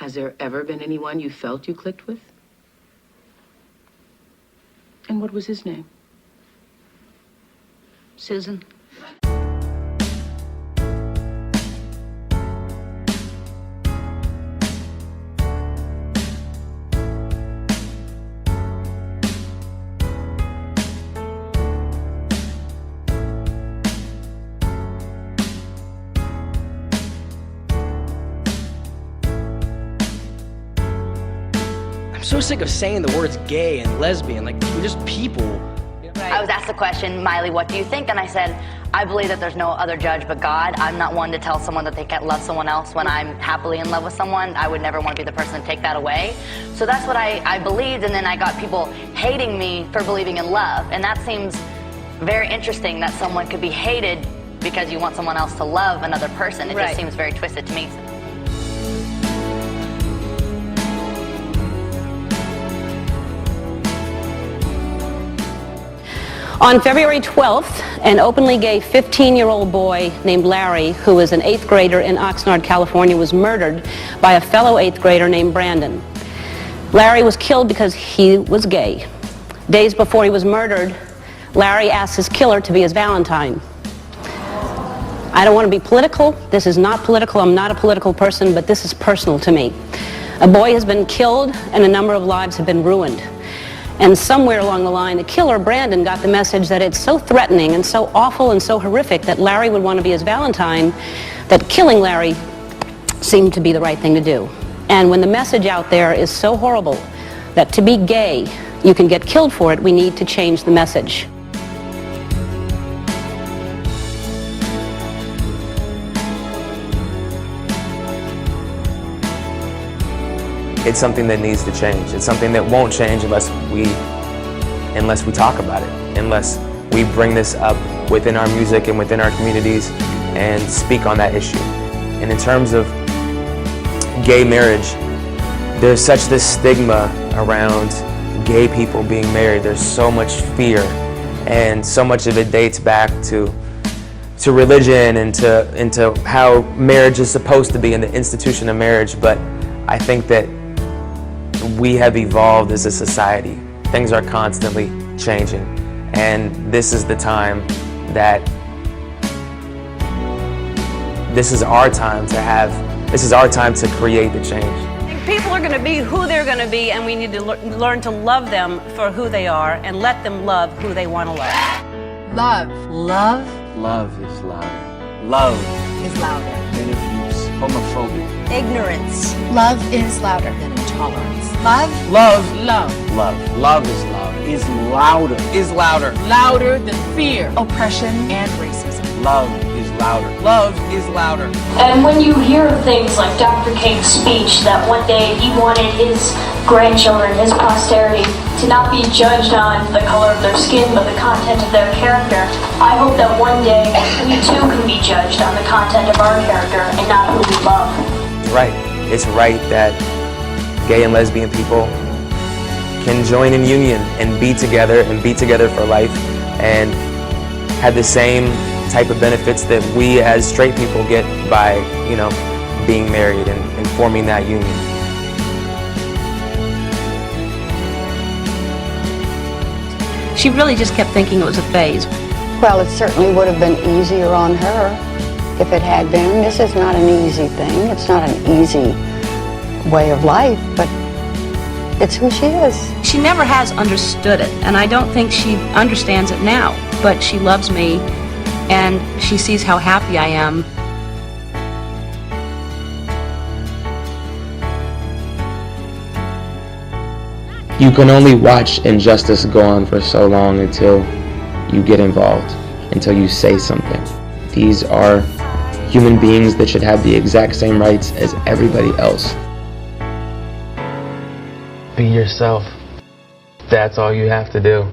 Has there ever been anyone you felt you clicked with? And what was his name? Susan. I'm so sick of saying the words gay and lesbian, like we're just people. I was asked the question, Miley, what do you think? And I said, I believe that there's no other judge but God. I'm not one to tell someone that they can't love someone else when I'm happily in love with someone. I would never want to be the person to take that away. So that's what I believed, and then I got people hating me for believing in love. And that seems very interesting, that someone could be hated because you want someone else to love another person. It just seems very twisted to me. On February 12th, an openly gay 15-year-old boy named Larry, who was an 8th grader in Oxnard, California, was murdered by a fellow 8th grader named Brandon. Larry was killed because he was gay. Days before he was murdered, Larry asked his killer to be his Valentine. I don't want to be political. This is not political. I'm not a political person, but this is personal to me. A boy has been killed and a number of lives have been ruined. And somewhere along the line, the killer, Brandon, got the message that it's so threatening and so awful and so horrific that Larry would want to be his Valentine, that killing Larry seemed to be the right thing to do. And when the message out there is so horrible that to be gay, you can get killed for it, we need to change the message. It's something that needs to change. It's something that won't change unless we talk about it, unless we bring this up within our music and within our communities and speak on that issue. And in terms of gay marriage, there's such this stigma around gay people being married. There's so much fear, and so much of it dates back to religion and into how marriage is supposed to be and the institution of marriage. But I think that we have evolved as a society. Things are constantly changing, and this is the time that this is our time to create the change. People are going to be who they're going to be, and we need to learn to love them for who they are and let them love who they want to love. Love. Love. Love is louder. Love Is louder. than abuse, homophobia. Ignorance. Love is louder Than intolerance. Love. Love. Love. Love. Love is louder. Is louder. Is louder. Louder than fear. Oppression. And racism. Love is louder. Love is louder. And when you hear things like Dr. King's speech that one day he wanted his grandchildren, his posterity, to not be judged on the color of their skin but the content of their character, I hope that one day we too can be judged on the content of our character and not who we love. It's right that gay and lesbian people can join in union and be together for life and have the same type of benefits that we as straight people get by, being married and forming that union. She really just kept thinking it was a phase. Well, it certainly would have been easier on her if it had been. This is not an easy thing. It's not an easy way of life, but it's who she is. She never has understood it, and I don't think she understands it now, but she loves me, and she sees how happy I am. You can only watch injustice go on for so long until you get involved, until you say something. These are human beings that should have the exact same rights as everybody else. Be yourself. That's all you have to do.